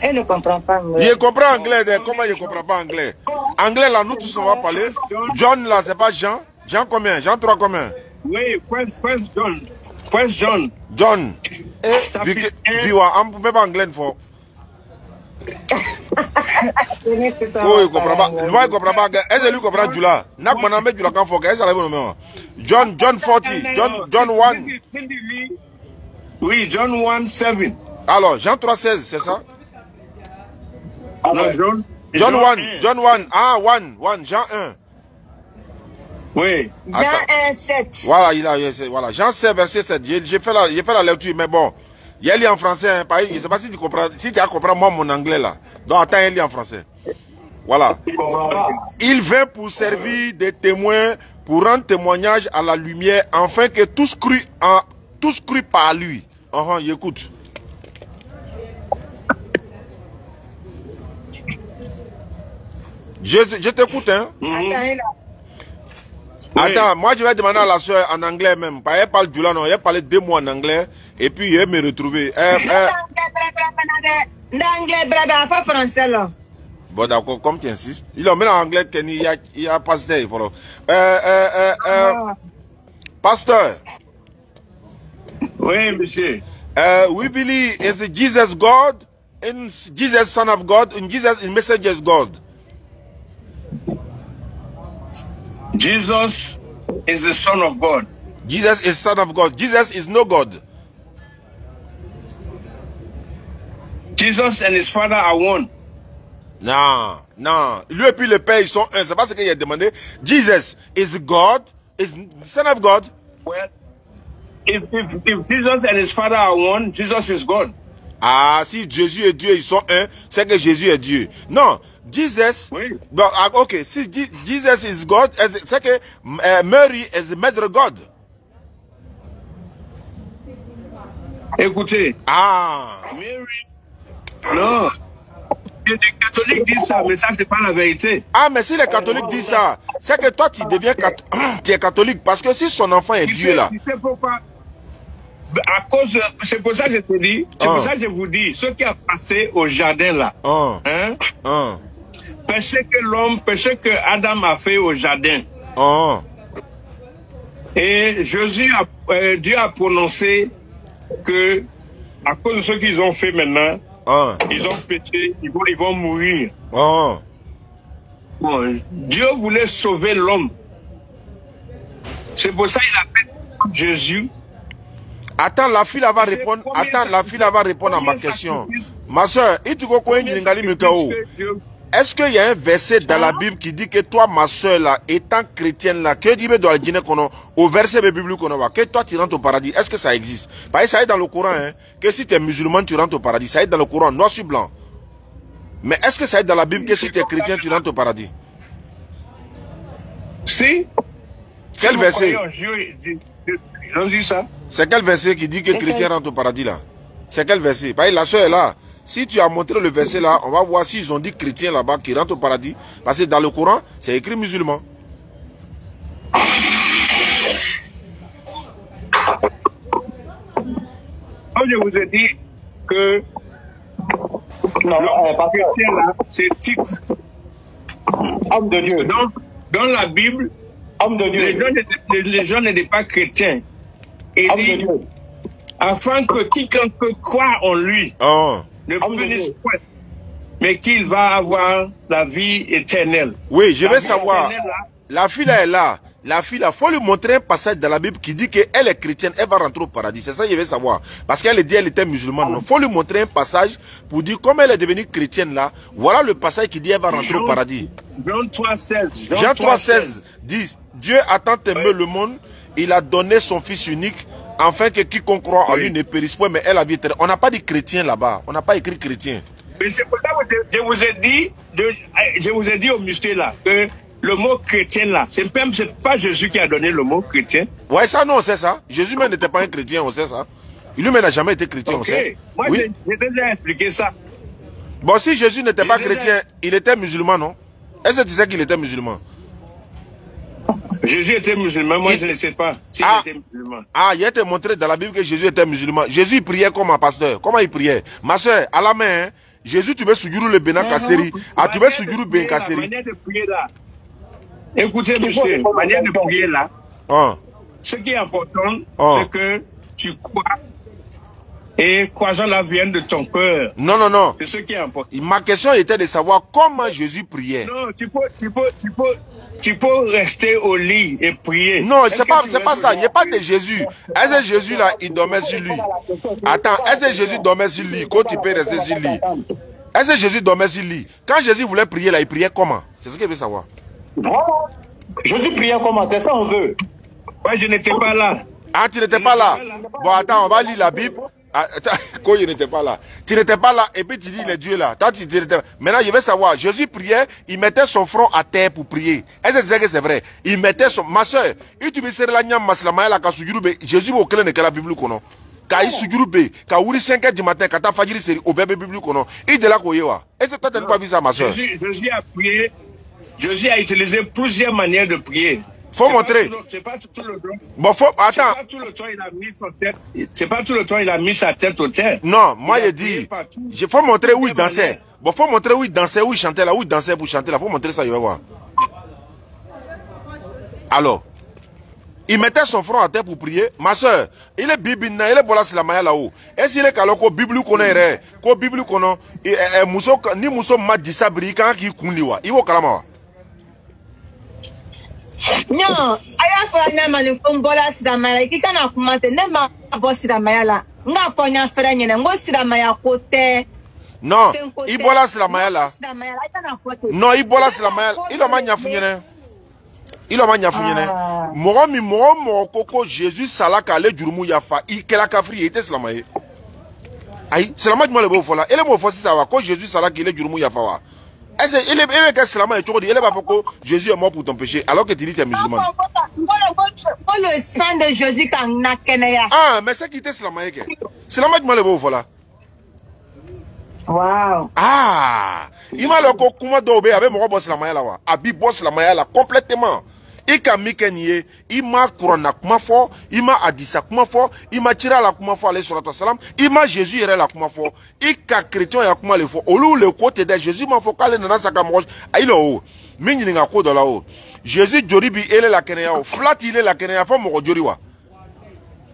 Elle ne comprend pas anglais. Je comprends anglais. Comment je ne comprends pas anglais? Anglais, là, nous tous, on va parler. John, là, c'est pas Jean. Jean combien? Jean 3 combien? Oui, first John. First John. John. Et, Biwa, on ne peut pas anglais, il faut. Oui, il comprend pas. Moi, il comprend pas. Est-ce que lui comprend Jula? N'a pas nommé Jula quand faut. Est-ce que vous nommez? John 40. John 1. Oui, John 1:7. Alors, Jean 3:16, c'est ça? Non, John 1. John 1. Ah, 1. Jean 1. Oui. Jean 1:7. Voilà, voilà. Jean 7, verset 7. J'ai fait la lecture, mais bon. Il y a lu en français, hein, je ne sais pas si tu comprends, si tu as compris moi mon anglais là. Donc attends, il lit en français. Voilà. Il vint pour servir des témoins, pour rendre témoignage à la lumière, afin que tous crient par lui. Écoute. Je t'écoute, hein. Attends, moi je vais demander à la soeur en anglais même. Elle parle du là, non, elle parle 2 mots en anglais et puis elle me retrouver. Français là. Bon d'accord, comme tu insistes. Il a mis en anglais qu'il y a pasteur. Pasteur. Oui, monsieur. We believe is Jesus God, and Jesus Son of God, and Jesus is Messenger God. Jesus is the Son of God. Jesus is Son of God. Jesus is no God. Jesus and his Father are one. Non. Lui et puis le Père, ils sont un. C'est pas ce qu'il a demandé. Jesus is God, is Son of God. Well, if Jesus and his Father are one, Jesus is God. Ah, si Jésus est Dieu, ils sont un, c'est que Jésus est Dieu. Non, Jesus, oui. Bon, ok, si Jesus is God, c'est que Mary is Mother God. Écoutez. Ah. Mary, non. Les catholiques disent ça, mais ça, c'est pas la vérité. Ah, mais si les catholiques disent ça, c'est que toi, tu deviens tu es catholique, parce que si son enfant est Dieu, là. Tu sais pourquoi? À cause, c'est pour ça que je te dis, c'est pour ça que je vous dis, ce qui a passé au jardin là, péché que Adam a fait au jardin. Et Dieu a prononcé que, à cause de ce qu'ils ont fait maintenant, ils ont péché, ils vont mourir. Bon, Dieu voulait sauver l'homme. C'est pour ça qu'il a fait Jésus. Attends, la fille va répondre. Attends, la fille va répondre à ma question. Ma soeur, est-ce qu'il y a un verset dans la Bible qui dit que toi, ma soeur, là, étant chrétienne, là, que dit dans la Guinée, au verset biblique, que toi, tu rentres au paradis? Est-ce que ça existe? Parce que ça est dans le Coran, hein, que si tu es musulman, tu rentres au paradis. Ça est dans le Coran, noir sur blanc. Mais est-ce que ça est dans la Bible que si tu es chrétien, tu rentres au paradis? Si. Quel verset? Ils ont dit ça. C'est quel verset qui dit que chrétien rentre au paradis là? C'est quel verset? Parce que la soeur est là. Si tu as montré le verset là, on va voir s'ils ont dit chrétien là-bas qui rentre au paradis. Parce que dans le Coran, c'est écrit musulman. Comme je vous ai dit que le chrétien là, c'est titre. Homme de Dieu. Dans la Bible, homme de Dieu. Les gens n'étaient pas chrétiens. Et dit, afin que quiconque croit en lui ne punisse point, mais qu'il va avoir la vie éternelle. Oui, je vais savoir. La fille là est là. La fille là, il faut lui montrer un passage dans la Bible qui dit qu'elle est chrétienne, elle va rentrer au paradis. C'est ça que je vais savoir. Parce qu'elle dit qu'elle était musulmane. Il faut lui montrer un passage pour dire comment elle est devenue chrétienne là. Voilà le passage qui dit qu'elle va rentrer au paradis. Jean 3,16. Jean 3,16 dit, Dieu a tant aimé le monde, il a donné son fils unique, afin que quiconque croit en lui ne périsse pas, mais elle a vie éternelle. On n'a pas dit chrétien là-bas. On n'a pas écrit chrétien. Mais c'est pour ça que je vous ai dit au musée là, que le mot chrétien là, c'est pas Jésus qui a donné le mot chrétien. Ouais, ça non, on sait ça. Jésus même n'était pas un chrétien, on sait ça. Lui-même n'a jamais été chrétien, on sait. Moi, oui. J'ai déjà expliqué ça. Bon, si Jésus n'était pas chrétien, il était musulman, non? Est-ce que tu sais qu'il était musulman? Jésus était musulman, moi je ne sais pas s'il était musulman. Ah, il a été montré dans la Bible que Jésus était musulman. Jésus priait comme un pasteur. Comment il priait? Ma soeur, à la main, hein? Jésus, tu veux soujuru le bénin kasseri. Ah, tu veux soujuru ben kasseri. Manière de prier là. Écoutez, monsieur, manière de prier là. Ce qui est important, c'est que tu crois. Et croisant la vienne de ton cœur. Non, non, non. C'est ce qui est important. Ma question était de savoir comment Jésus priait. Non, tu peux rester au lit et prier. Non, c'est pas ça. Il n'y a pas de Jésus. Est-ce que Jésus là, il dormait sur lui? Attends, est-ce que Jésus dormait sur lui? Quand tu peux rester sur lui? Est-ce que Jésus dormait sur lui? Quand Jésus voulait prier là, il priait comment? C'est ce qu'il veut savoir. Jésus priait comment? C'est ça on veut. Moi, je n'étais pas là. Ah, tu n'étais pas là? Bon, attends, on va lire la Bible. Quand il n'était pas là. Tu n'étais pas là et puis tu dis il est Dieu là. Toi, tu dis, maintenant, je veux savoir. Jésus priait, il mettait son front à terre pour prier. Est-ce que tu sais que c'est vrai? Il mettait son... Ma soeur, tu me sais la nyam maslama la kasujurube. Jésus au clé de la Bible kono. Quand il sujurube, quand il 5 h du matin, quand il fajiri seri au bébé Bible kono. Il de la koyewa. Est-ce que toi, tu n'as pas vu ça, ma soeur? Jésus a prié. Jésus a utilisé plusieurs manières de prier. Faut montrer. C'est pas tout le temps. Bon, faut, attends. C'est pas tout le temps il a mis sa tête. C'est pas tout le temps il a mis sa tête au terre. Non, moi je dis. Il faut montrer où il dansait. Bon, faut montrer où il dansait, où il chantait là, où il dansait pour chanter là. Faut montrer ça, je vais voir. Alors, il mettait son front à terre pour prier. Ma soeur, il est bibina, il est bola silamaya là-haut. Est-ce qu'il est calé ko Bible connaît, ko Bible connaît, ni muso ma disabri quand qui kunliwa. Il va kalama. Non, aya fa na mali fon bola sidamaya ki kana kumate ne ma bo sidamaya la nga fo nya fere nyene ngo sidamaya kote. Non, il bola silamaya la. Non, il bola silamaya, il a manya funyene. Il a manya funyene. Mo koko Jésus salaka le jurumu yafa, il kela kafri était silamaya. Aïe, silamaya mo le bo fola. Ele mo fo si ça va ko Jésus salaka le jurumu yafa wa. Est-ce qu'il est que Slama est toujours dit, il est pas pourquoi Jésus est mort pour ton péché, alors que tu dis que tu es musulman. Le sang de Jésus quand n'a kenaya. Ah, mais c'est qui était Slama est que Slama tu m'as le beau voilà. Wow. Ah, il m'a le coup comment d'obé avec mon boss Slama là wa. Abi boss Slama là complètement. Il a mis kenye, il m'a couronné comment fort, il m'a adissa comment fort, il m'a tiré la comment fort aller sur la salam, il m'a Jésus est là comment fort, il a chrétien ya comment le fort. Au lieu le côté de Jésus m'a faut caler dans sa camoche, aïe là-haut, mini n'inga quoi de là-haut. Jésus joribi il est la kenea, flat il est la kenea, faut me joriwa.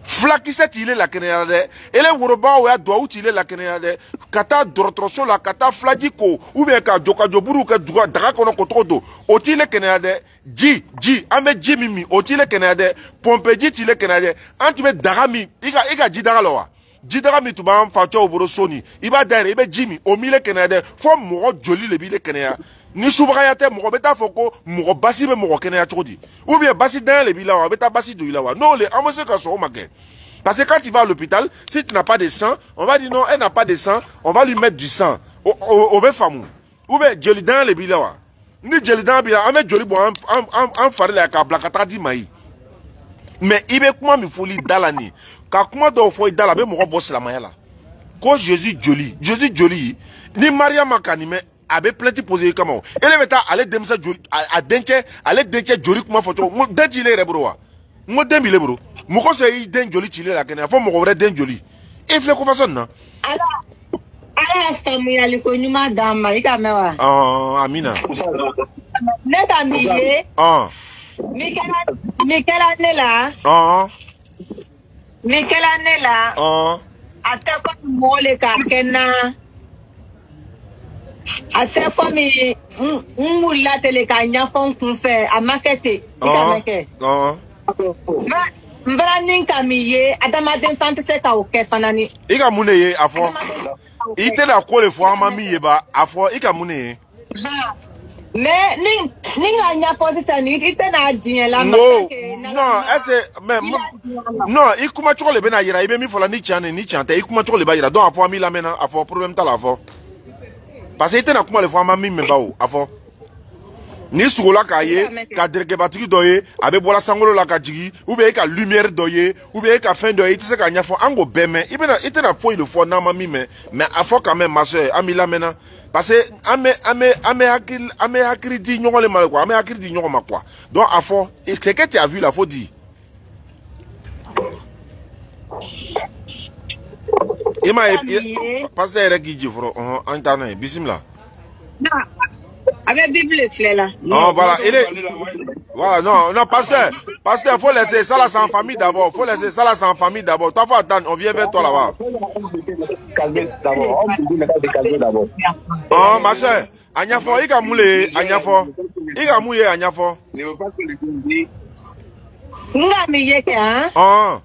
Flakisset il est la kenea de, ele woroba ou ya doit il est la kenea de, kata drotroso la kata fladiko, ou bien ka joka joburu ka dra kono kotodo, oti le kenea de, ji, ame ji mimi, oti le kenea de, pompe ji ti le kenea de, anti me darami, iga ji daraloa. Jidara mi tuba mfacho oboro soni, iba dere, ibe jimi, omi le kenea de, fo moro joli le bi le kenea. Ni soubrayate moro beta foko moro basi be moro kenea chodi. Ou bien basi dans le bilawa, beta basi do ilawa. Non, les amose ka so make. Parce que quand tu vas à l'hôpital, si tu n'as pas de sang, on va dire non, elle n'a pas de sang, on va lui mettre du sang. Au famou. Ou bien joli dans le bilawa. Ni joli dans le bilawa, ame joli bo en fare la kabla katadi mai. Mais il veut comment me folie dalani. Quand comment doit faut dala be moro boss la maya là. Quand Jésus joli, ni Maria makanime abe plainte posé comment. Elle meta aller demsa joli a denke, aller denke joli comment photo. Mo denki le rebro wa. Mo dembi le bro. Mo ko se yi den joli chile la kene, fo mo ko vrai den joli. E fle ko façon na. Ala famu ya liko nyuma dama ika mewa. Amina. Neta miye. Mikela nela. Mikela nela. Ate ko mole ka kena. Ate ko mi mula tele ka nyafon kun fe a markete. Ika meke. Mbara ninka miye adama den fantase ka o ke fanani. Ika mune ye afo. Ite na ko le fo ama miye ba afo ika mune ye. Mais ninga nyafo sisa ni ite na adien la markete. Non, non, il kuma choko le bena yira ibe mi fola ni chane ni chante, il kuma choko le ba yira donc afo mi la mena afo problème ta la afo. Parce que ite na kuma le fo ama mi me ba o afo. Ni sugola ka ye ka dereke batigi do ye abe bola sangolo la ka jigi ou bien ka lumière do ye ou bien ka fin do ye tise ka nyafo ango beme ibena itena fo il faut na mami mais a faut quand même ma soeur amila mena parce que ame hakiri di nyongo le mal quoi ame hakiri di nyongo ma quoi donc a faut et quelqu'un tu as vu la faut dire ima parce que reki jifro internet bismillah avec Bible là. Non, voilà, il est. Voilà, non, pasteur, faut laisser ça là sans famille d'abord. Faut laisser ça là sans famille d'abord. Toi, faut attendre, on vient vers toi là-bas. Oh, ma soeur, Agnafo, il a moulé, Agnafo. Il a mouillé, Agnafo. Oh.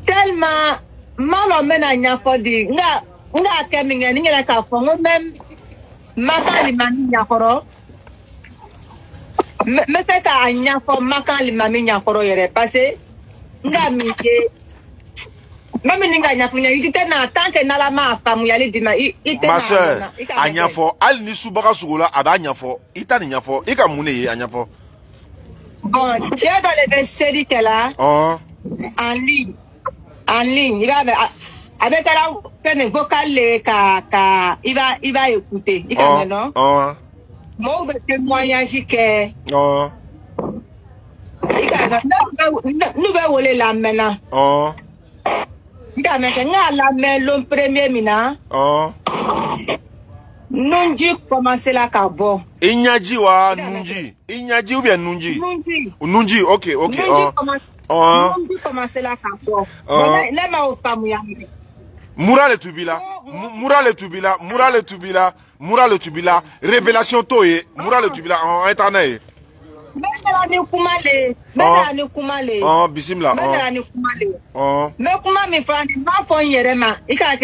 Tellement, mal on mène Agnafo dit, nga keminga, n'inga ka fo, même. Maka limami nyakoro mese ka anyafo maka limami nyakoro yere parce nga mike mami ninga nyafo nya yite na tanke na la ma famu yali dima ite ma soeur anyafo al ni subaka sugola aba anyafo ita ni nyafo ika mune ye anyafo bon tu es dans les séries là oh en ligne il va avec un vocal il va écouter il va non moi je témoignage que nous va voler la maintenant il a maintenant la main l'homme premier mina nunji commencer la carbone inyaji wa nunji ou bien nunji ok nunji commencer la carbone là ma au femme ya Moura le tubila, révélation toye, Moura le tubila en internet. Oh, bisimla. Oh. Mais comment me faire ma fon yerema, ika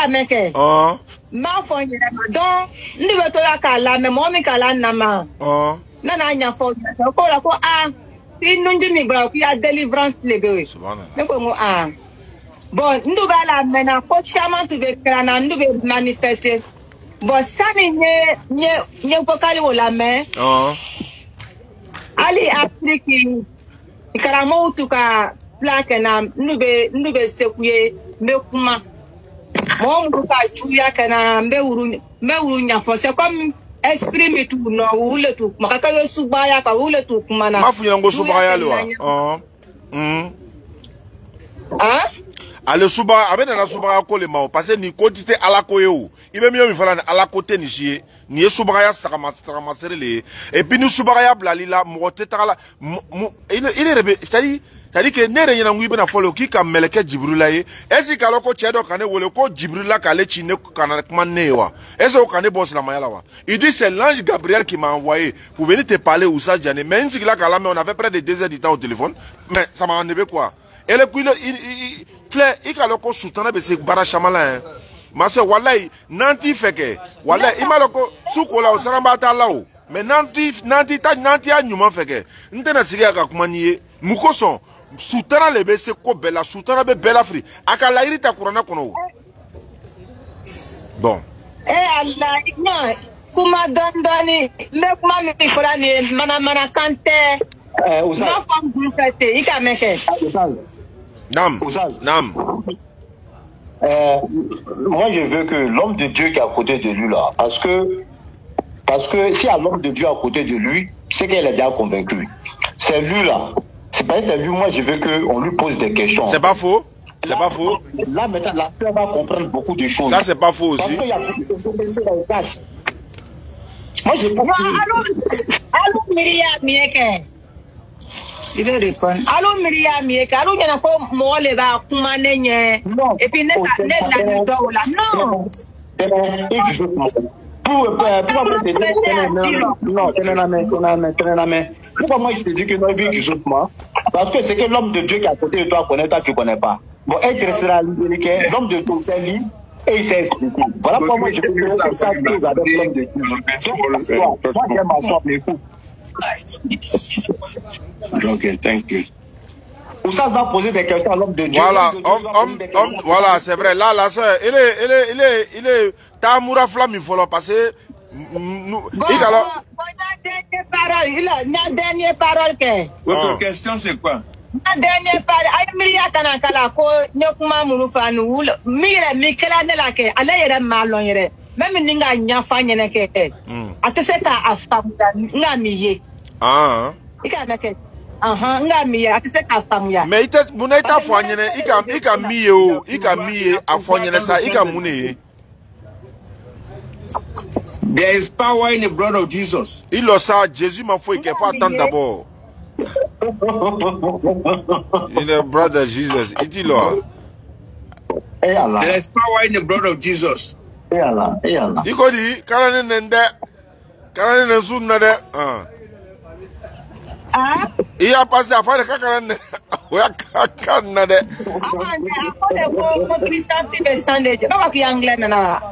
meke. Oh. Ma fon yerema. Donc, nous veut la kala, mais moi mi kala nama. Oh. Nana nya fon. Ko la ko si nunji mi bra, ki a délivrance lebe. Subhanallah. Mais ko bon, nous va la maintenant, faut chaman tu veux krana, nous va manifester. Bon, ça n'y vocal ou la main. Ali Afrique, karamo tu ka plaque na, nous va secouer, me kuma. Mon ka chuya kana, me uru nya fo, c'est comme esprit me tout no, ou le tout. Ma ka yo subaya ka ou le tout kuma na. Ma fu yango subaya lo. Hein? Ale suba abena na suba ko le mao parce ni quantité ala ko yo ibe mi fala na ala côté ni chie ni suba ya sakama serele et puis ni suba ya blalila mo tetala il est rebe tadi ke nere nyina ngui bena folo ki ka meleke jibrila ye esi ka loko chedo kane wole ko jibrila ka le chine kana kmanewa esi o kane boss la mayala wa il dit c'est l'ange Gabriel qui m'a envoyé pour venir te parler ou ça Diane mais si la kala mais on avait près de 2 heures de temps au téléphone mais ça m'a enlevé quoi et le coup il a loko soutana be se bara chamala ma se wallahi nanti feke wallahi ima loko sukola o saramba ta lawo mais nanti anyuma feke ntena siga ka kumaniye mukoson soutana le be se ko bela soutana be bela free akala irita kurana kono bon Allah non kuma dandani me kuma mi forani mana kante ma fam gufete ika meke Nam. Moi, je veux que l'homme de Dieu qui est à côté de lui, là, parce que s'il y a l'homme de Dieu à côté de lui, c'est qu'elle est déjà convaincu. C'est lui, là. C'est pas lui, moi, je veux qu'on lui pose des questions. C'est pas faux. Là, maintenant, la peur va comprendre beaucoup de choses. Ça, c'est pas faux aussi. Parce qu'il y a beaucoup de choses. Moi, je pense que... Allô, Myriam Mieke. Il veut répondre. Allô, Myriam Mieke. Allô, il y a un mot, les va coumaner. Et puis, net la non. Pourquoi moi je te dis que non, il parce que c'est que l'homme de Dieu qui est à côté de toi connaît, toi tu ne connais pas. Bon, être sera l'homme de Dieu c'est lui et il s'est expliqué. Voilà pourquoi moi je peux dire que ça chose avec l'homme de Dieu. Moi j'aime ma soeur, mais écoute. Ok, thank you. Pour ça, va poser des questions à l'homme de Dieu. Voilà, voilà, c'est vrai. Là, la soeur, il est Tamura Flamme, il faut le passer. La dernière parole que. Votre question c'est quoi? La dernière parole. Aïe Miria Kanakala ko nyokuma munufanu wul mire mikela ne la ke ala yere malon yere même ninga nyafa nyene ke atese ka afamuda nga miye ika nake nga miye atese ka afamuya mais ite munaita fo nyene ika miye o ika miye afo nyene sa ika mune. There is power in the blood of Jesus. Il le sait, Jésus m'a fait qu'il faut attendre d'abord. In the blood of Jesus, il dit là. There is power in the blood of Jesus. Il dit, quand on est sous nade, il a passé à faire le cacarane. Oui, cacarane.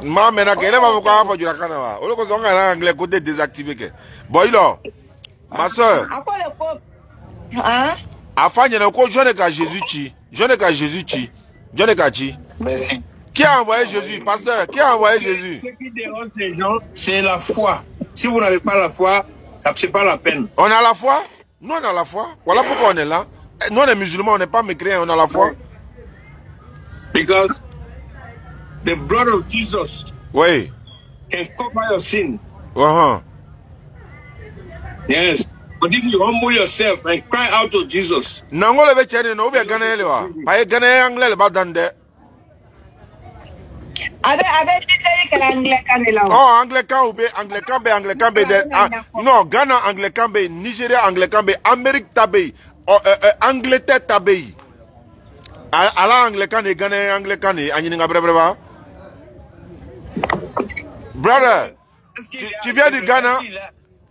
Ma mena qu'elle va vous faire du racana. On le connaît en anglais côté désactivé que. Bon, il a. Ma soeur. Afin de ne pas jeune qu'à Jésus chi. Jeune qu'à Jésus chi. Jeune qu'à chi. Merci. Qui a envoyé Jésus, pasteur? Qui a envoyé Jésus? Ce qui dérange les gens, c'est la foi. Si vous n'avez pas la foi, c'est pas la peine. On a la foi? Nous, on a la foi. Voilà pourquoi on est là. Nous, les musulmans, on n'est pas mécréants, on a la foi. Because the blood of Jesus oui. Can cover your sin. Yes. But if you humble yourself and cry out to Jesus. Nango le vechene no be gana elewa. Paye gana anglais le badande. Avec des anglican là. Oh, anglican be de non, Ghana anglican be, Nigeria anglican be, Amérique tabé, Angleterre tabé. Ala anglican et Ghana anglican et anyinga breva. Brother, tu viens du Ghana?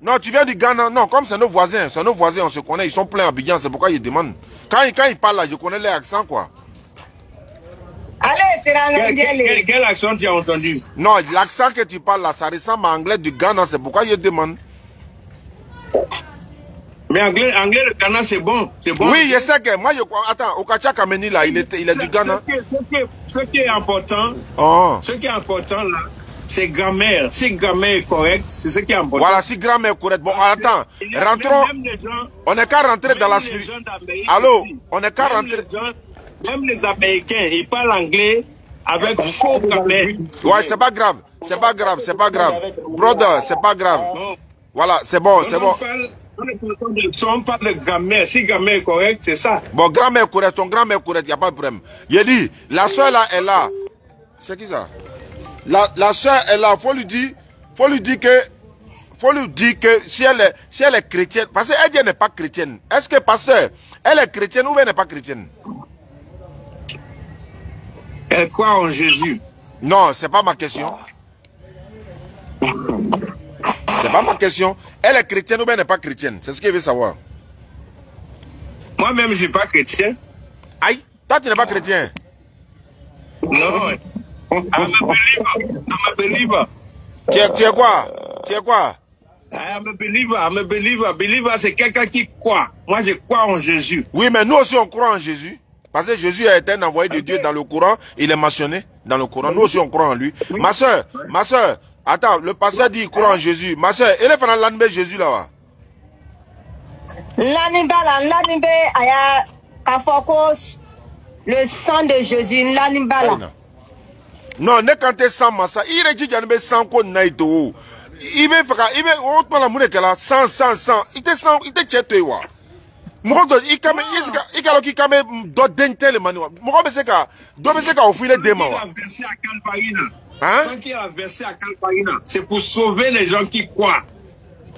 Non, tu viens du Ghana. Non, comme c'est nos voisins, on se connaît, ils sont pleins à Abidjan, c'est pourquoi ils demandent. Quand ils parlent là, je connais leur accent quoi. Allez, c'est l'anglais. Quel accent tu as entendu? Non, l'accent que tu parles là, ça ressemble à anglais du Ghana, c'est pourquoi je demande. Mais anglais le Ghana, c'est bon. Oui, je sais que moi, je crois. Attends, Okacha Kameni là, il est du Ghana. Ce qui est important, là, c'est grammaire. Si grammaire est correcte, c'est ce qui est important. Voilà, si grammaire est correcte. Bon, attends, rentrons. On n'est qu'à rentrer dans la suite. Allô, on n'est qu'à rentrer. Même les Américains, ils parlent anglais avec faux grammaire. Ouais, c'est pas grave. Brother, c'est pas grave. Voilà, c'est bon. On parle de grammaire. Si grammaire est correcte, c'est ça. Bon, grammaire correcte, ton grammaire correcte, il n'y a pas de problème. Il dit, la soeur là est là. C'est qui ça? La soeur est là. Faut lui dire que si elle est chrétienne, parce qu'elle n'est pas chrétienne. Est-ce que pasteur, elle est chrétienne ou elle n'est pas chrétienne? Elle croit en Jésus. Non, c'est pas ma question. C'est pas ma question. Elle est chrétienne ou bien elle n'est pas chrétienne? C'est ce qu'elle veut savoir. Moi-même, je ne suis pas chrétien. Aïe, toi, tu n'es pas chrétien? Non. I'm a believer. Tu es quoi? I'm a believer. Believer, c'est quelqu'un qui croit. Moi, je crois en Jésus. Oui, mais nous aussi, on croit en Jésus. Parce que Jésus a été un envoyé de Dieu dans le Coran. Il est mentionné dans le Coran. Nous aussi, on croit en lui. Ma soeur, attends, le pasteur dit qu'il croit en Jésus. Ma soeur, elle est fan de l'animé Jésus là-bas. L'animé, aya kafokos, le sang de Jésus, l'animé. Non, ne quand tu sens massa, il est dit qu'il y a un sang qu'on n'a pas. Il veut faire, on te parle de la sang, il te tchète wa. Moko il kame do dentel manu. Moko beseka, do beseka ofile dema wa. Ce qui a versé à Calparina, c'est pour sauver les gens qui croient.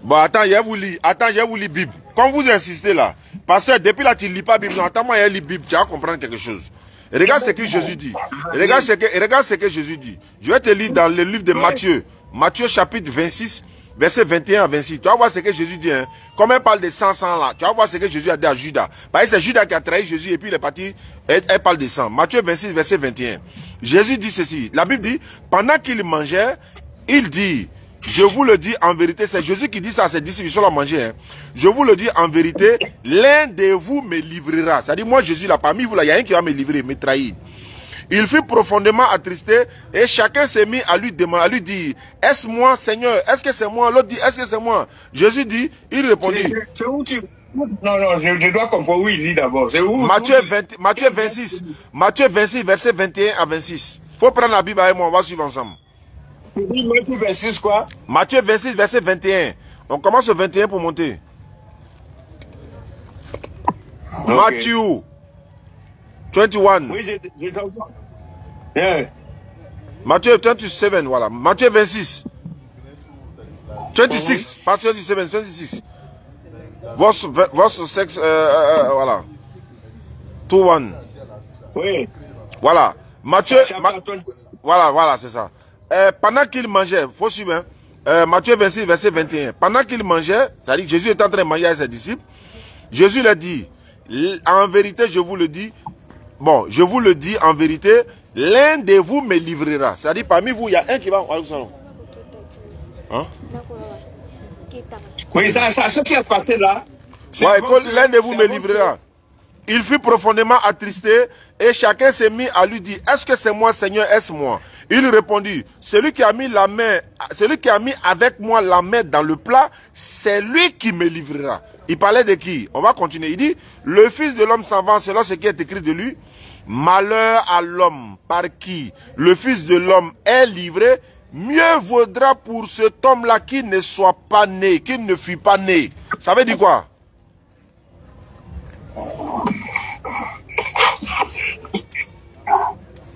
Bon, attends, je vous lis Bible. Comme vous insistez là, pasteur, depuis là tu lis pas Bible, non, attends-moi, il lis Bible, tu vas comprendre quelque chose. Regarde ce que Jésus dit. Regarde ce que Jésus dit. Je vais te lire dans le livre de Matthieu. Matthieu chapitre 26, verset 21 à 26. Tu vas voir ce que Jésus dit. Hein. Comme elle parle de 100 là, tu vas voir ce que Jésus a dit à Judas. Parce que c'est Judas qui a trahi Jésus et puis il est parti. Elle parle de 100. Matthieu 26, verset 21. Jésus dit ceci. La Bible dit, pendant qu'il mangeait, il dit, je vous le dis en vérité, c'est Jésus qui dit ça à ses disciples, ils sont là à manger. Hein. Je vous le dis en vérité, l'un de vous me livrera. C'est-à-dire, moi Jésus là, parmi vous là, il y a un qui va me livrer, me trahir. Il fut profondément attristé et chacun s'est mis à lui demander, à lui dire, est-ce moi, Seigneur? Est-ce que c'est moi? L'autre dit, est-ce que c'est moi? Jésus dit, il répondit. C'est où tu... Non, je dois comprendre où il lit d'abord. C'est où? Matthieu 26, verset 21 à 26. Il faut prendre la Bible avec moi, on va suivre ensemble. Matthieu 26 quoi? Matthieu 26, verset 21. On commence au 21 pour monter. Okay. Matthieu 21. Oui, j'ai entendu. Yeah. Matthieu 27, voilà. Matthieu 26. 26, pas 27, 26. Verse 6, voilà. 2-1. Oui. Voilà. Matthieu, voilà, c'est ça. Pendant qu'il mangeait, faut suivre, hein, Matthieu 26, verset 21. Pendant qu'il mangeait, c'est-à-dire que Jésus est en train de manger avec ses disciples, Jésus leur dit, en vérité, je vous le dis, bon, je vous le dis en vérité, l'un de vous me livrera. C'est-à-dire, parmi vous, il y a un qui va... Hein? Oui, ça, ce qui est passé là... Ouais, l'un de vous me livrera. Il fut profondément attristé et chacun s'est mis à lui dire, est-ce que c'est moi, Seigneur, est-ce moi? Il répondit, celui qui a mis avec moi la main dans le plat, c'est lui qui me livrera. Il parlait de qui? On va continuer. Il dit, le Fils de l'homme s'en va selon ce qui est écrit de lui. Malheur à l'homme par qui le Fils de l'homme est livré. Mieux vaudra pour cet homme-là qu'il ne soit pas né, qu'il ne fût pas né. Ça veut dire quoi?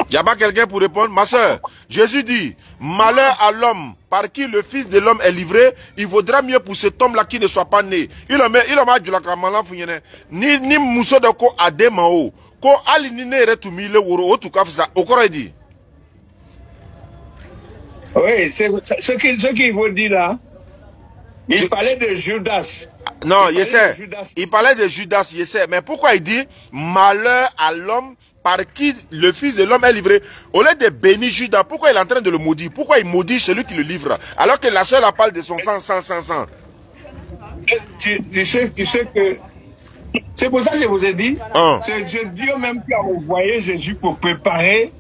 Il n'y a pas quelqu'un pour répondre? Ma soeur, Jésus dit, malheur à l'homme par qui le Fils de l'homme est livré, il vaudra mieux pour cet homme-là qui ne soit pas né. Il a dit la kamala funyene. Ni muso de ko ademao. Ko alinine retumi le woro o tukafsa. Okoro dit. Oui, ce qu'il vous dit là. Il parlait de Judas. Non, il parlait de Judas, mais pourquoi il dit malheur à l'homme par qui le Fils de l'homme est livré? Au lieu de bénir Judas, pourquoi il est en train de le maudire? Pourquoi il maudit celui qui le livre? Alors que la sœur parle de son sang. Tu sais que... C'est pour ça que je vous ai dit, c'est Dieu même qui a envoyé Jésus pour préparer,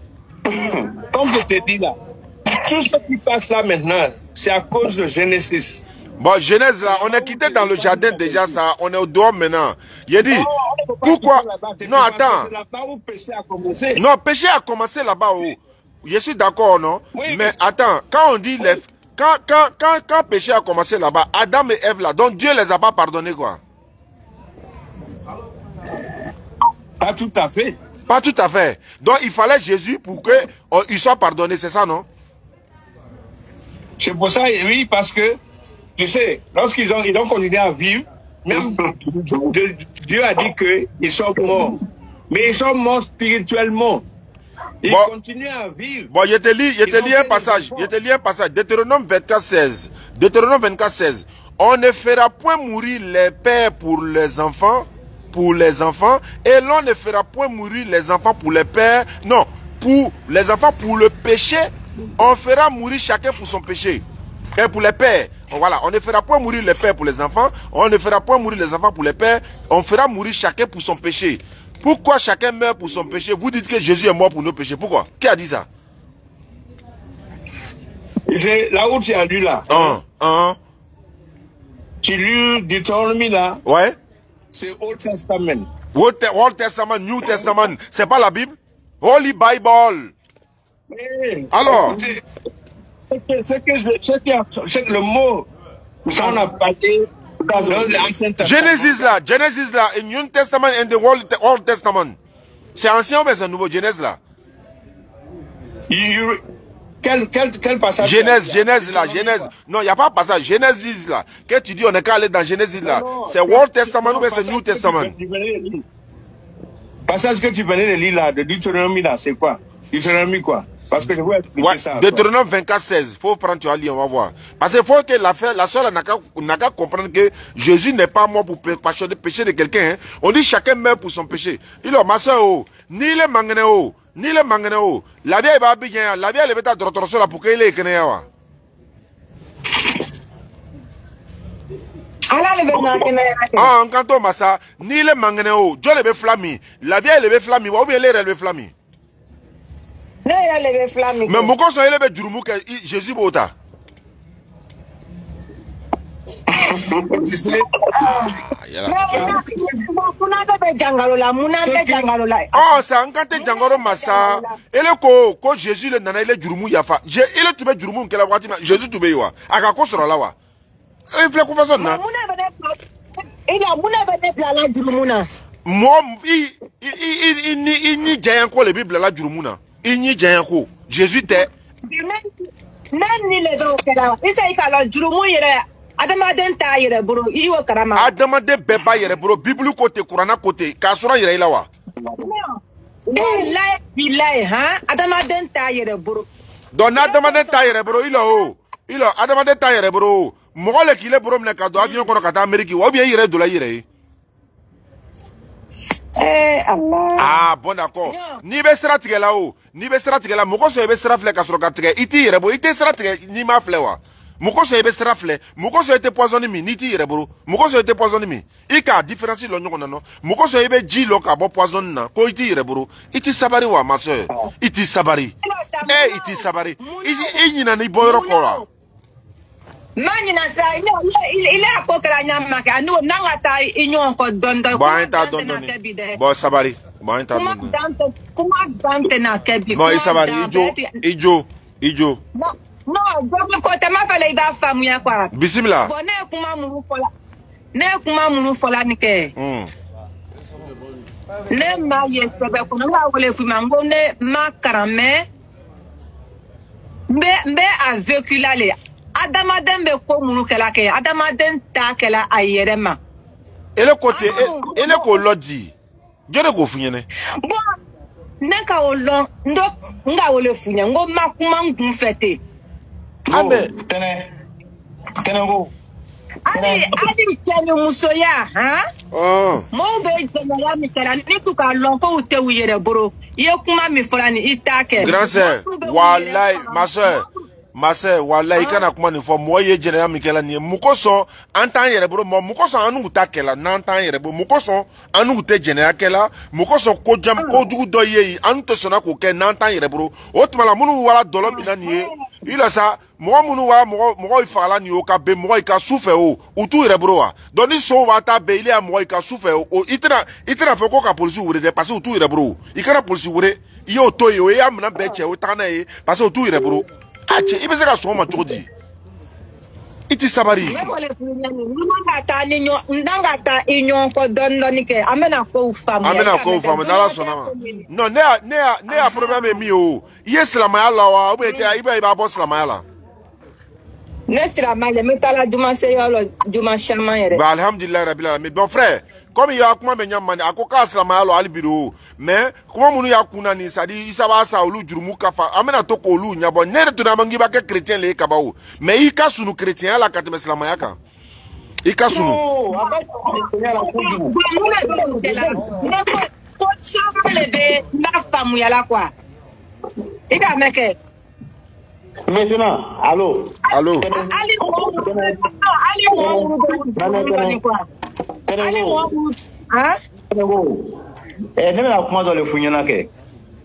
comme je t'ai dit là, tout ce qui passe là maintenant, c'est à cause de Genesis. Bon, Genèse là, on est quitté dans le jardin déjà, ça, on est au dehors maintenant. Il a dit, pourquoi? Non, attends. Non, péché a commencé là-bas. Je suis d'accord, non? Oui, mais attends, quand on dit, quand péché a commencé là-bas, Adam et Ève là, donc Dieu les a pas pardonnés, quoi? Pas tout à fait. Pas tout à fait. Donc il fallait Jésus pour qu'il soit pardonné, c'est ça, non? C'est pour ça, oui, parce que, tu sais, lorsqu'ils ont continué à vivre, même Dieu a dit qu'ils sont morts. Mais ils sont morts spirituellement. Ils continuent à vivre. Bon, je te lis un passage. Deutéronome 24:16. Deutéronome 24:16. On ne fera point mourir les pères pour les enfants, et l'on ne fera point mourir les enfants pour les pères. Non, pour les enfants pour le péché, on fera mourir chacun pour son péché. Et pour les pères, voilà, on ne fera point mourir les pères pour les enfants, on ne fera point mourir les enfants pour les pères, on fera mourir chacun pour son péché. Pourquoi chacun meurt pour son péché? Vous dites que Jésus est mort pour nos péchés. Pourquoi? Qui a dit ça? Là où tu as lu là. Tu lis Deutéronome là. Ouais. C'est Old Testament. Old Testament, New Testament. C'est pas la Bible? Holy Bible. Oui. Alors. C'est que le mot, ça on a parlé dans l'Ancien Testament. Genesis là, in New Testament and the Old Testament. C'est ancien ou c'est nouveau, Genèse là? Quel passage? Genèse là, Genèse. Non, il n'y a pas de passage. Genesis là. Quand tu dis on est qu'à aller dans Genesis là, c'est Old Testament ou c'est New Testament? Passage que tu venais de lire là, de Deutéronome là, c'est quoi? Deutéronome quoi? Parce que je vais expliquer ça. Deutéronome 24:16. Il faut prendre, tu vas lire, on va voir. Parce qu'il faut que la soeur n'a qu'à comprendre que Jésus n'est pas mort pour le péché de quelqu'un. Hein. On dit chacun meurt pour son péché. Il a ma soeur, ni le manganeo, ni le manganeo. La vieille va bien, la vieille elle va être trop là pour qu'il ait écrit. En canton massa, ni le manganeo, Dieu le flammi. La vieille le flammi, ou bien l'air le flammi. Mais moko so ele be jurumu ke Jésus bota. Tu sais, oh, c'est un canté Djangoro Massa. Et le ko Jésus le nana ile jurumu yafa. Il est tube jurumu ke la wati Jésus tube yo. Aka ko soro la wa. Il fait quoi façon na? Il a muna bene blala jurumuna. Moi il ni jayan ko le Bible la jurumuna. Il ni jayan ko. Jésus te. Nani le do kala. Isa ikala jurumu yere. Adamaden ta yere bro. Iwo karama. Adamaden beba yere bro. Bible côté Qur'an côté. Kasura yere ila wa. Billahi ha. Adamaden ta yere bro. Donc Adamaden ta yere bro ilo. Ilo Adamaden ta yere bro. Mogole ki le bro mne ka do avion kono kata Amerique. Wa bien yere do la yere. Allah. Ah bon d'accord. Ni be stratégie là o. Ni be stratégie là moko so be stratégie ka soro ka tege. Iti yere bo ite stratégie ni ma flewa. Moko so be stratégie. Moko so ete poisonné mi ni ti yere bro. Moko so ete poisonné mi. Ika différence lo nyoko no. Moko so be ji lo ka bo poison na. Ko iti yere bro. Iti sabari wa ma soeur. Iti sabari. Iti sabari. Iji na ni boyro ko la. Manyina sa il a kokra nyama ka no nangata inyo ko dondo bon ta dondo bon sabari bon ta dondo kuma dante na kebi bon sabari ijo no gobe ko ta ma fele ba famu ya kwa bismillah bon ne kuma muru fola ni ke ne ma yesebe ko nga wole fu mango ne ma karame mbe a vécu là les Adamaden be ko munu kala ke Adamaden ta kala ayerema. Ele côté ele ko lodi. Jode go funyene. Bon nka olon ndo nga wole funya ngo makuma ngun fete. Abe Tenengo. Ali tenu musoya ha? Oh. Mo be general mi kala ni ku ka lon ko ute wiyere bro. Ye kuma mi forani itake. Grand sœur, wallahi ma sœur, wallahi kana kuma ni fo mo ye general Mikela ni mukoso antan yere bro mo mukoso anu ta kela nantan yere bro mukoso anu te general kela mukoso ko jam ko jugu do ye anu to sona ko ke nantan yere bro o tuma la munu wala dolo bina ni ila sa mo munu wa mo ifala ni o ka be mo ka soufe o utu yere bro wa doni so wa ta be ile a mo ka soufe o itra fo ko ka police wure de parce utu yere bro ikana police wure yo to yo e amna be che o ta na e parce utu yere bro ache ibe se ka so ma chodi iti sabari ndangata inyo ko dondo nike amena ko famu nala sona no ne a problème mi o yeslama ya lawa o be ka ibe ba bo slama ya la ne slama le metala duma se yo duma chama yere ba alhamdulillah rabbil alamin bon frère comme il y a kuma benya mani akoka slama ya lo albiro mais kuma munu ya kuna ni sadi isaba sa olu jurumu kafa amena to ko olu nyabo ne to na mangi ba ke chrétien le kabawo mais i ka sunu chrétien la katme slama ya ka i ka sunu ko chama le be na famu ya la kwa ika meke maintenant allô Ali ne me la comment dans le fouillon que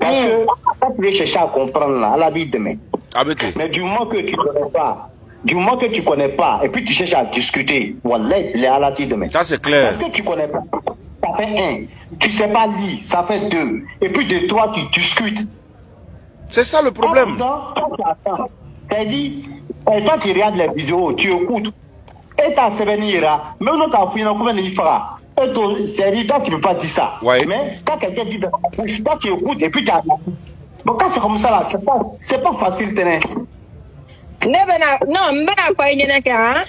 parce que quand tu veux chercher à comprendre là à la vie demain mais du moment que tu connais pas et puis tu cherches à discuter voilà les à la vie demain ça c'est clair parce que tu connais pas ça fait un tu sais pas lire ça fait deux et puis de trois tu discutes c'est ça le problème c'est-à-dire quand tu regardes les vidéos tu écoutes et ta souvenir mais on t'a fouillé comment il fera c'est-à-dire toi tu peux pas dire ça mais quand quelqu'un dit dans ta bouche toi tu écoutes et puis tu as bon quand c'est comme ça là c'est pas facile tenez non mbena fa yene ka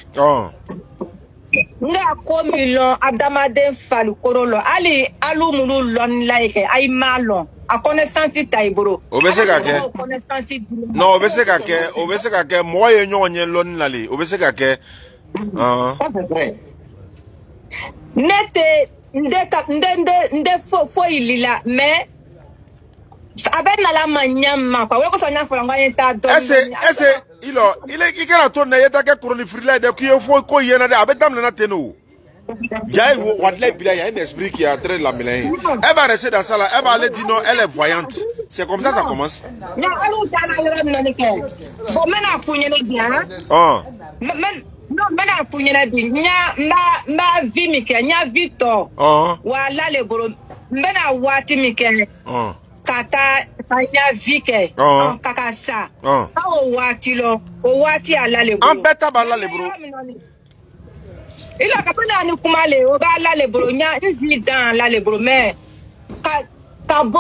nga ko milon Adamaden falu korolo ali alu mulu lon like ay malon a connaissance taibro obese ka ke non obese ka ke mo ye nyonye lon lali obese ka ke ça c'est vrai nete nde fo ilila mais abena la manyama kwa weko sonya fo ngwa ta do il ikera to na yeta ke kroni frila de ku fo ko yena de abedam na teno Il y a un esprit qui est en train de la mélanger. Elle va rester dans ça là, elle va aller dire non, elle est voyante. C'est comme ça commence. Oh. Non, maintenant fouiller bien. Ma vie Mickey, nya Victor. Oh. Voilà les bro. Maintenant wati Mickey. Oh. Kata nya Vike. Oh. Kakasa. Oh. O wati lo. O wati ala les bro. En beta bala les bro. Il a kapana ni kumale o ba ala les bro nya nzi dan la les bro mais ka bo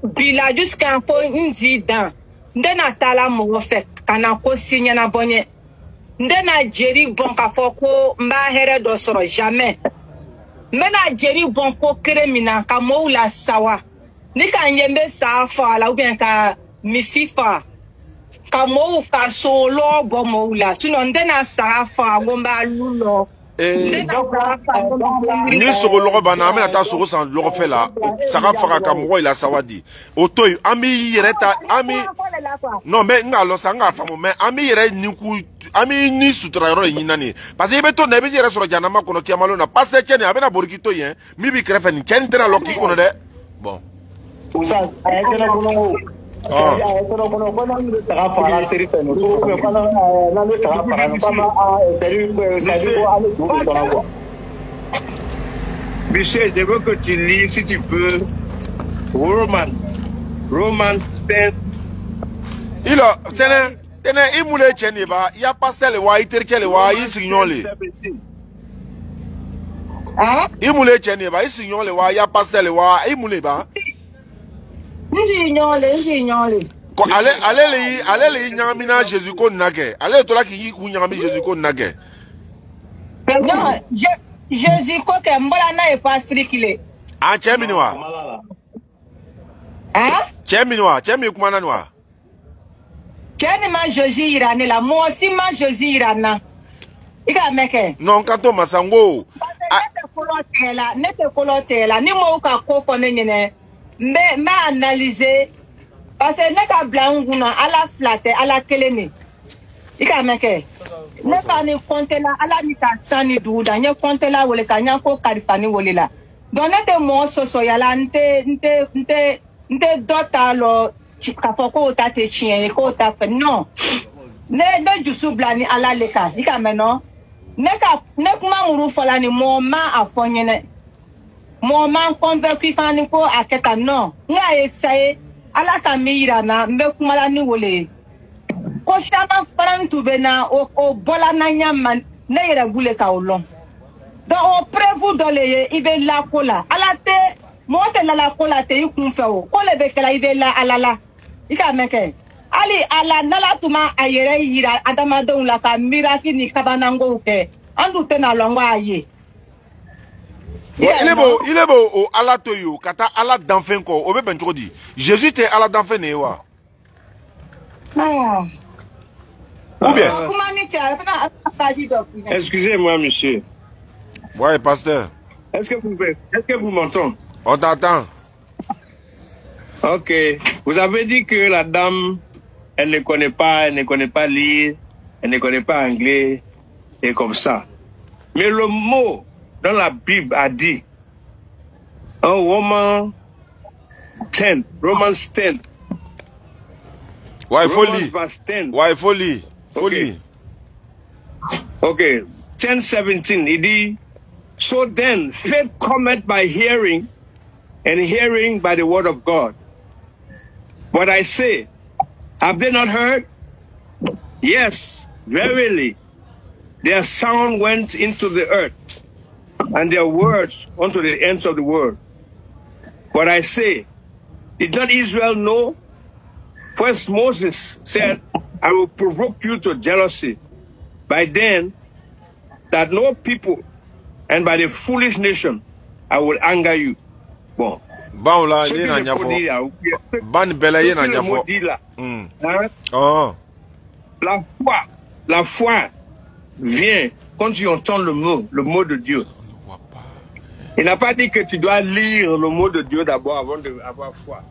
bila jusqu'à un point nzi dan. Ndena tala mo fait kana ko signe na bonye. Ndena jeri bon ka foko mba here do soro jamais. Mena jeri bon ko kremina ka mo la sawa. Ni ka nyembe sa fa la ou bien ka misifa. Ka mo ka solo bo mo la. Tuno ndena sa fa ngomba lulo. Ni soro logo bana amena ta soro san logo fait là. Ça va faire ka mo ila sawadi. Otoy ami yereta ami. Non mais ngalo sanga famo mais ami yere niku ami ni sutra yoro nyinani parce que beto na be yere soro janama kono kiamalo na passe chene abena borikito yen mi bi krefe ni chene tena loki kono de bon usa ayetena kono ayetena kono kono ni ta para seri teno so ko kono na ni ta para no kama seri ko ale du kono quoi. Michel, je veux que tu lis si tu peux Roman 10. Il a tene imule chene ba ya pastel wa iterkele wa isignole imule chene ba isignole wa ya pastel wa imule ba isignole ko ale le nyami na Jésus ko nage ale to la ki ku nyami Jésus ko nage non Jésus ko ke mbola na e pas frikile a chemi ni wa chemi kuma na ni wa Cheni ma Jésus irane la mo si ma Jésus irana. Ika meke. Non kanto masango. Nete kolotela ni mo ka koko nenene. Me analyser parce que ne ka blanguna ala flatte ala kelene. Ika meke. Ne ka ni kontela ala mi ka sani duda nye kontela wole ka nya ko karifani wole la. Donc nete mo soso yala nte dota lo Kapoko ta te chien ko ta fe non ne jusu blani ala leka ika meno ne kuma muru fola ni mo ma afonyene mo ma convaincu fani ko aketa non nga essaye ala ka mira na mbe kuma la ni wole ko shama farantu bena o bola na nyama ne yere gule ka olon donc on prévu dans les ibe la kola ala te monte la kola te ikun fe o ko le be kala ibe la alala ika meke ali ala nala tuma ayere yira adama don la ka miracle ni kabanango ke andu tena longwa aye il est beau o ala toyo kata ala d'enfin ko o be benjo di Jésus te ala d'enfin ne wa ou bien excusez-moi monsieur. Ouais pasteur. Est-ce que vous m'entendez? On t'entend. Ok. Vous avez dit que la dame, elle ne connaît pas lire, elle ne connaît pas anglais, et comme ça. Mais le mot dans la Bible a dit, en Romans 10. Ouais, folie. Ouais, folie. Okay. 10:17, il dit, so then faith cometh by hearing, and hearing by the word of God. What I say, have they not heard? Yes, verily. Their sound went into the earth, and their words unto the ends of the world. What I say, did not Israel know? First Moses said, I will provoke you to jealousy by then that no people, and by the foolish nation, I will anger you. Bon. Bon là, il y a ban bela y a oh. La foi vient quand tu entends le mot de Dieu. Il n'a pas dit que tu dois lire le mot de Dieu d'abord avant d'avoir foi.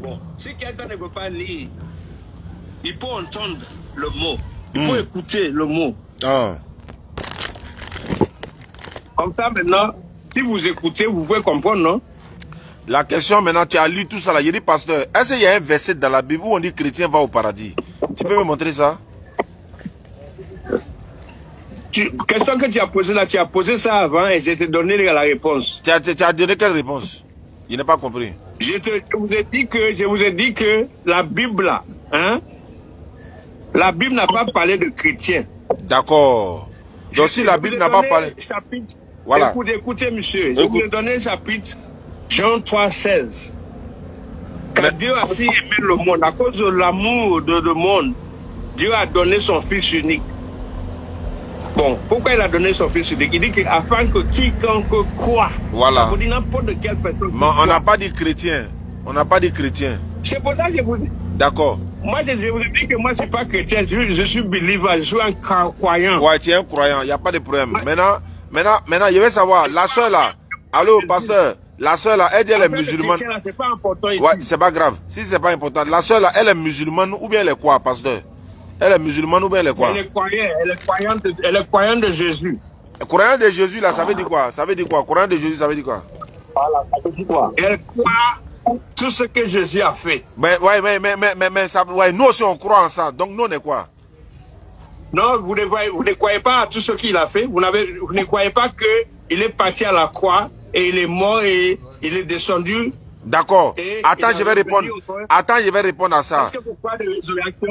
Bon, si quelqu'un ne veut pas lire, il peut entendre le mot, il peut écouter le mot. Ah. Comme ça, maintenant, si vous écoutez, vous pouvez comprendre, non? La question maintenant, tu as lu tout ça là. Il dit, pasteur, est-ce qu'il y a un verset dans la Bible où on dit chrétien va au paradis? Tu peux me montrer ça? Question que tu as posée là, tu as posé ça avant et je t'ai donné la réponse. Tu as donné quelle réponse? Je n'ai pas compris. Je vous ai dit que la Bible là, hein? La Bible n'a pas parlé de chrétiens. D'accord. Donc si la Bible n'a pas parlé... Chapitre, voilà. Écoutez, monsieur, je vous ai donné le chapitre Jean 3,16. Quand Dieu a si aimé le monde, à cause de l'amour de le monde, Dieu a donné son Fils unique. Bon, pourquoi il a donné son Fils unique? Il dit qu'afin que quiconque croit, voilà. Ça vous dit n'importe quelle personne. Mais on n'a pas dit chrétien. On n'a pas dit chrétien. C'est pour ça que je vous dis. D'accord. Moi, je vous ai dit que moi, je ne suis pas chrétien, je suis believer, je suis un croyant. Ouais, tu es un croyant, il n'y a pas de problème. Maintenant, je vais savoir, la soeur là, allô, pasteur, la soeur là, elle dit elle est musulmane. C'est pas important. Ouais, c'est pas grave. Si c'est pas important, la soeur là, elle est musulmane ou bien elle est quoi, pasteur? Elle est musulmane ou bien elle est quoi? Elle est croyante de Jésus. Croyant de Jésus là, ça veut dire quoi? Ça veut dire quoi? Croyant de Jésus, ça veut dire quoi? Voilà, ça veut dire quoi? Elle croit tout ce que Jésus a fait. Mais ça, ouais, nous aussi on croit en ça. Donc nous on est quoi? Non, vous ne croyez pas à tout ce qu'il a fait. Vous ne croyez pas qu'il est parti à la croix et il est mort et il est descendu. D'accord. Attends, je vais répondre. Attends, je vais répondre à ça.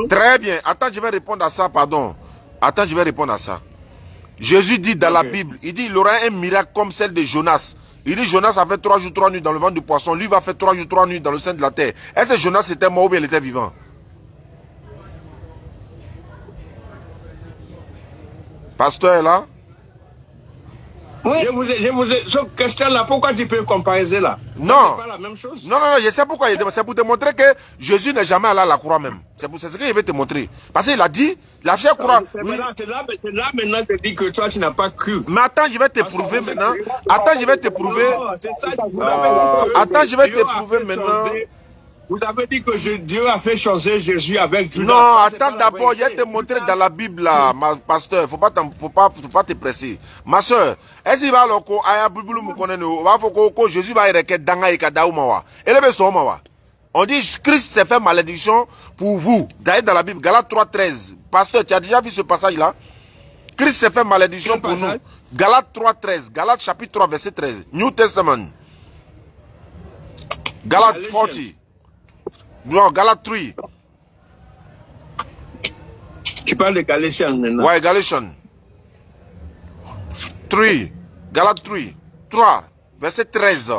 Très bien. Attends, je vais répondre à ça, pardon. Attends, je vais répondre à ça. Jésus dit dans la Bible, il dit il aura un miracle comme celle de Jonas. Il dit Jonas a fait 3 jours, 3 nuits dans le ventre du poisson. Lui va faire 3 jours, 3 nuits dans le sein de la terre. Est-ce que Jonas était mort ou bien il était vivant? Pasteur est là? Oui. Je vous ai, cette question-là, pourquoi tu peux comparer là? Non. C'est pas la même chose. Non, je sais pourquoi. C'est pour te montrer que Jésus n'est jamais allé à la croix même. C'est ce que je vais te montrer. Parce qu'il a dit, la fière croix. Oui. C'est là maintenant, je dis que toi, tu n'as pas cru. Mais attends, je vais te prouver maintenant. Attends, je vais te prouver. Attends, je vais te prouver maintenant. Vous avez dit que Dieu a fait changer Jésus avec Judas. Non, attends d'abord, je vais te montrer dans la Bible là, ma pasteur. Faut pas te presser. Ma soeur, est-ce qu'il va alors que aya Bible nous connaît nous, va faut que Jésus va y danga et kadaoumawa. Et le besoin mawa. On dit Christ s'est fait malédiction pour vous. D'ailleurs dans la Bible, Galates 3:13. Pasteur, tu as déjà vu ce passage là? Christ s'est fait malédiction pour nous. Galates 3:13. Galates chapitre 3 verset 13. New Testament. Galates 40. Non, Galates 3. Tu parles de Galatians maintenant. Ouais, Galatians 3. Galates 3. Verset 13.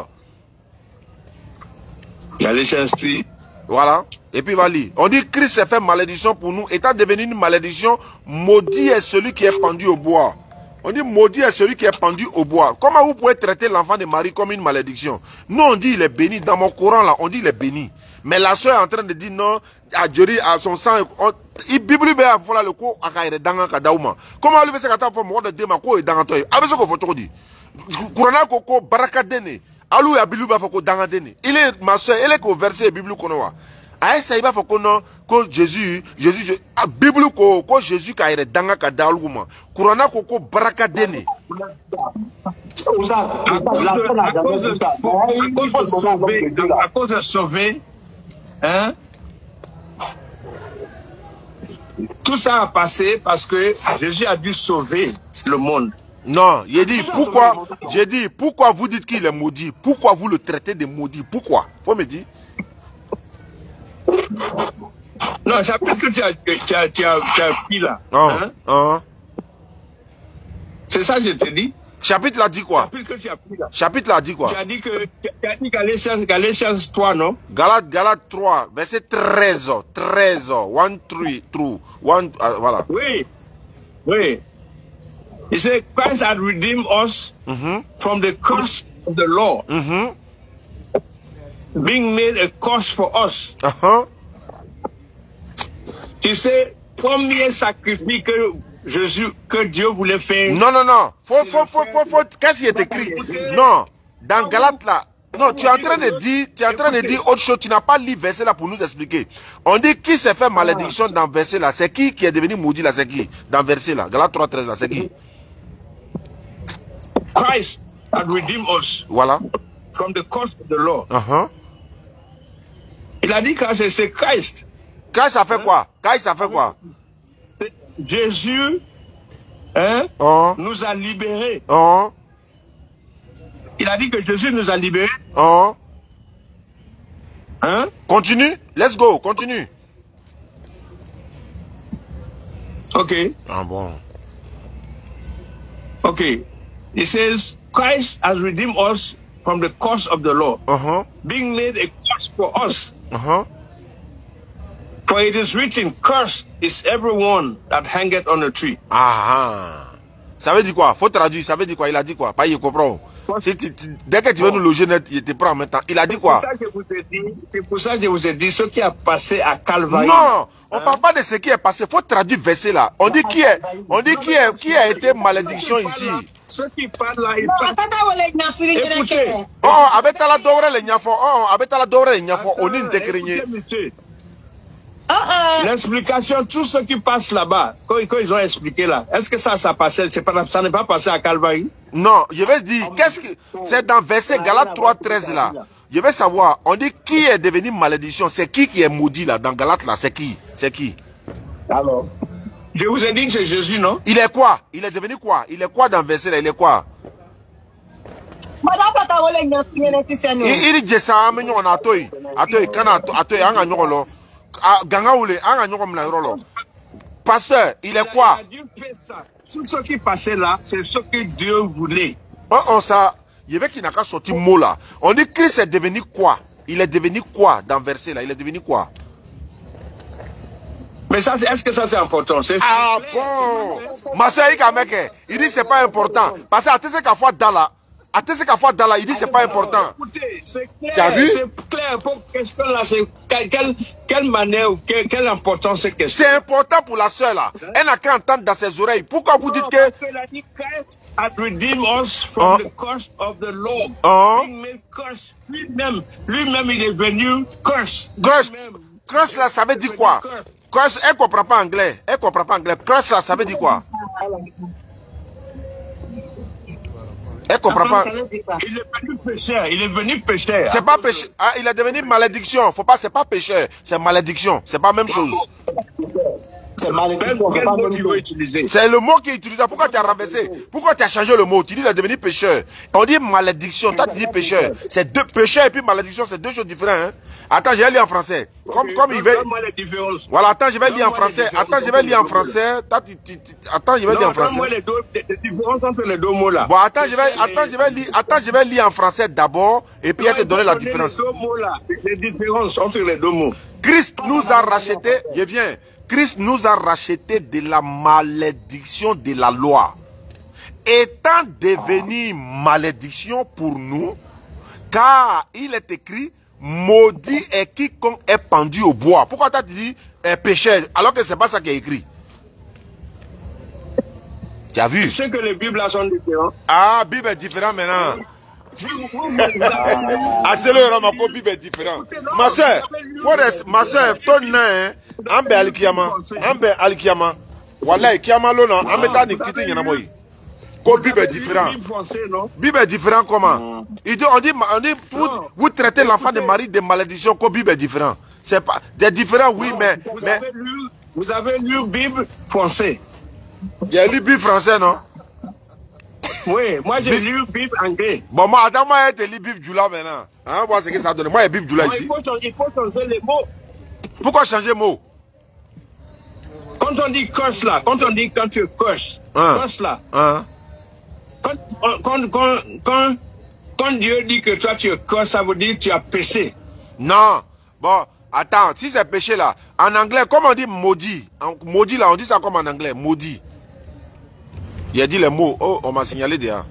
Galatians 3. Voilà. Et puis, va lire. On dit Christ s'est fait malédiction pour nous. Étant devenu une malédiction, maudit est celui qui est pendu au bois. On dit maudit est celui qui est pendu au bois. Comment vous pouvez traiter l'enfant de Marie comme une malédiction? Nous, on dit il est béni. Dans mon Coran, là, on dit il est béni. Mais la soeur est en train de dire non, à Dieu, à son sang, il Bible voilà le coup, à Danga Kadaouma. Comment lui, c'est qu'à ta forme, on a dit, ma quoi, et dans toi. Avec ce qu'on faut trop dire. Courana Koko, Barakadene. Alou, ya Bible, faut Danga Dene. Il est, ma soeur, elle est qu'au verset Bible qu'on a. Ah, ça, il va faut qu'on a, que Jésus, Bible, que Jésus, quand il est Danga Kadaouma. Courana Koko, Barakadene. À cause de sauver, hein, tout ça a passé parce que Jésus a dû sauver le monde. Non, j'ai dit pourquoi vous dites qu'il est maudit? Pourquoi vous le traitez de maudit? Pourquoi? Faut me dire. Non, chapitre que tu as pris là. C'est ça que je te dis. Chapitre l'a dit quoi? Chapitre que tu as pris là. Chapitre l'a dit quoi? Tu as dit Galatians 3, non? Galates 3, verset 13. 1, 3, voilà. Oui. He said, Christ had redeemed us from the curse of the law, being made a curse for us. Tu sais, premier sacrifice que Dieu voulait faire. Non. Qu'est-ce qui est écrit? Non, dans Galates là. Non, tu es en train de dire autre chose. Tu n'as pas lu verset là pour nous expliquer. On dit qui s'est fait malédiction dans verset là. C'est qui est devenu maudit là? C'est qui? Dans verset là. Galates 3:13 là. C'est qui? Christ had redeemed us. Voilà. From the curse of the law. Il a dit que c'est Christ. Christ a fait quoi? Christ a fait quoi? Jésus nous a libérés. Il a dit que Jésus nous a libérés. Continue. Let's go. Continue. Ok. Ah bon. Ok. It says, Christ has redeemed us from the curse of the law, being made a curse for us. For it is written, cursed is everyone that hangeth on a tree. Ça veut dire quoi? Faut traduire. Ça veut dire quoi? Il a dit quoi? Pas il comprend. Dès que tu veux nous loger net, il te prend en même temps. Il a dit quoi? C'est pour ça que je vous ai dit ce qui a passé à Calvaire. Non, on ne parle pas de ce qui est passé. Faut traduire verset là. On dit qui a été malédiction ici. Ceux qui parlent là, ils parlent. Écoutez. Avec la dore le nyafo. Avec la dore le nyafo. On est décréné. L'explication, tout ce qui passe là-bas, quand ils ont expliqué là, est-ce que ça passait, ça n'est pas passé à Calvaire? Non, je vais dire, c'est dans verset Galates 3:13 là. Je vais savoir, on dit qui est devenu malédiction, c'est qui est maudit là, dans Galates là, c'est qui? C'est qui? Alors, je vous ai dit que c'est Jésus, non? Il est quoi? Il est devenu quoi? Il est quoi dans verset là? Il est quoi? Il dit ça, mais on a toi. Pasteur, il est quoi? Tout ce qui passait là, c'est ce que Dieu voulait. Ça, il y avait qui n'a qu'à sortir mot là. On dit Christ est devenu quoi? Il est devenu quoi dans verset là? Il est devenu quoi? Mais ça, est-ce que ça c'est important? Ah bon? Ma soeur, il dit c'est pas important. Parce que à ce qu'à fois dans là. Il dit c'est pas important. Écoutez, c'est clair. Tu as vu? C'est clair. Pour question là, c'est quelle manière, quelle importance c'est que c'est important pour la soeur là. Elle n'a qu'à entendre dans ses oreilles. Pourquoi vous dites que Christ had redeemed us from the curse of the law. Lui-même, il est venu curse. Curse là, ça veut dire quoi? Curse, elle comprend pas anglais. Curse là, ça veut dire quoi? Elle comprend pas. Il est venu pécheur. C'est pas péché. Ah, il est devenu malédiction. Faut pas, c'est pas pécheur, c'est malédiction. C'est pas la même chose. C'est malédiction. C'est le mot qui est utilisé. Pourquoi tu as renversé? Pourquoi tu as changé le mot? Tu dis il est devenu pécheur. On dit malédiction. Toi tu dis pécheur. C'est deux pécheurs et puis malédiction, c'est deux choses différentes. Hein? Attends, je vais lire en français. Comme il veut. Voilà, attends, je vais lire en français. Attends, je vais lire en français. Attends, je vais lire en français. Les différences entre les deux mots là. Bon, attends, je vais lire en français d'abord et puis je vais te donner la différence. Les deux mots là, les différences entre les deux mots. Christ nous a racheté, je viens. Christ nous a racheté de la malédiction de la loi. Étant devenu malédiction pour nous, car il est écrit, maudit est quiconque est pendu au bois. Pourquoi tu as dit pécheur alors que c'est pas ça qui est écrit? Tu as vu? Tu sais que les Bibles là sont différentes. Ah, Bible est différent maintenant. Ah, c'est le Ramako, Bible est différent. Ma soeur, ton nom, Ambe Alikiyama. Voilà, Kiyama Lona, Ambe Tani Kiti Yanamoy. Bible est différent. Bible est différent comment? On dit, vous traitez l'enfant de Marie de malédiction, comme Bible est différent. C'est pas, des différents, oui, mais. Vous avez lu Bible français? Il y a lu Bible français, non? Oui, moi j'ai lu Bible anglais. Bon, moi, attends, moi, j'ai lu Bible Djoula maintenant. Hein, voir ce que ça donne. Moi, il y a Bible Djoula ici. Il faut changer les mots. Pourquoi changer les mots? Quand on dit curse là, quand tu curse, curse là. Quand Dieu dit que toi tu es curse, ça veut dire que tu as péché. Non. Bon, attends, si c'est péché là, en anglais, comment on dit maudit? Maudit là, on dit ça comme en anglais, maudit. Il a dit les mots. Oh, on m'a signalé déjà.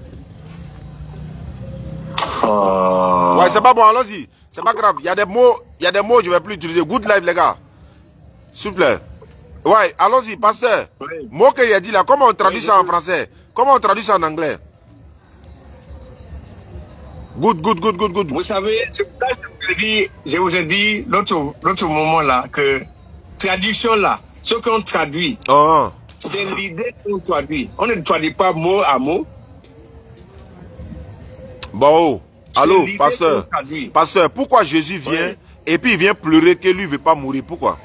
Ouais, c'est pas bon, allons-y. C'est pas grave. Il y a des mots, je ne vais plus utiliser. Good life, les gars. S'il vous plaît. Ouais, allons-y, pasteur. Oui. Mot qu'il a dit là, comment on traduit ça en français? Comment on traduit ça en anglais? Good. Vous savez, je vous ai dit l'autre moment là, que traduction là, ce qu'on traduit. C'est l'idée qu'on traduit. On ne traduit pas mot à mot. Bon, allô, pasteur. Pasteur, pourquoi Jésus vient et puis il vient pleurer que lui ne veut pas mourir? Pourquoi?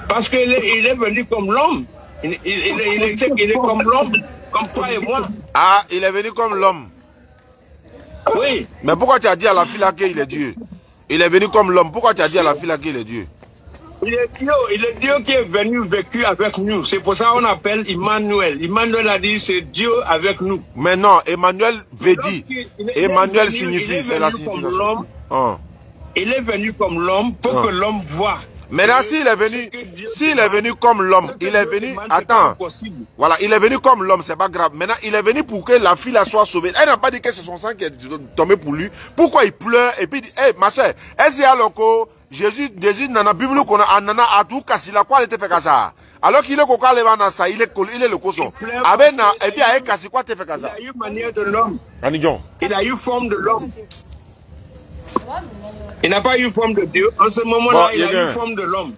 Parce qu'il est venu comme l'homme. Il est comme l'homme, comme toi et moi. Ah, il est venu comme l'homme. Oui. Mais pourquoi tu as dit à la fille là qu'il est Dieu? Il est venu comme l'homme. Pourquoi tu as dit à la fille là qu'il est Dieu? Il est Dieu qui est venu vécu avec nous. C'est pour ça qu'on appelle Emmanuel. Emmanuel a dit c'est Dieu avec nous. Mais non, Emmanuel veut dire. Emmanuel signifie, c'est la signification. Il est venu comme l'homme pour que l'homme voie. Maintenant, s'il est venu comme l'homme, il est venu, attends, voilà, il est venu comme l'homme, c'est pas grave. Maintenant, il est venu pour que la fille la soit sauvée. Elle n'a pas dit que c'est son sang qui est tombé pour lui. Pourquoi il pleure? Et puis, hey, ma soeur, est-ce Jésus, nana, Bible qu'on a, nana, à tout casser la quoi, elle était fait comme ça. Alors qu'il est coca, il est le cochon. Et puis, avec casser quoi, tu fait comme ça? Il a eu manière de l'homme. Il a eu forme de l'homme. Il n'a pas eu forme de Dieu. En ce moment-là, il a eu forme de l'homme.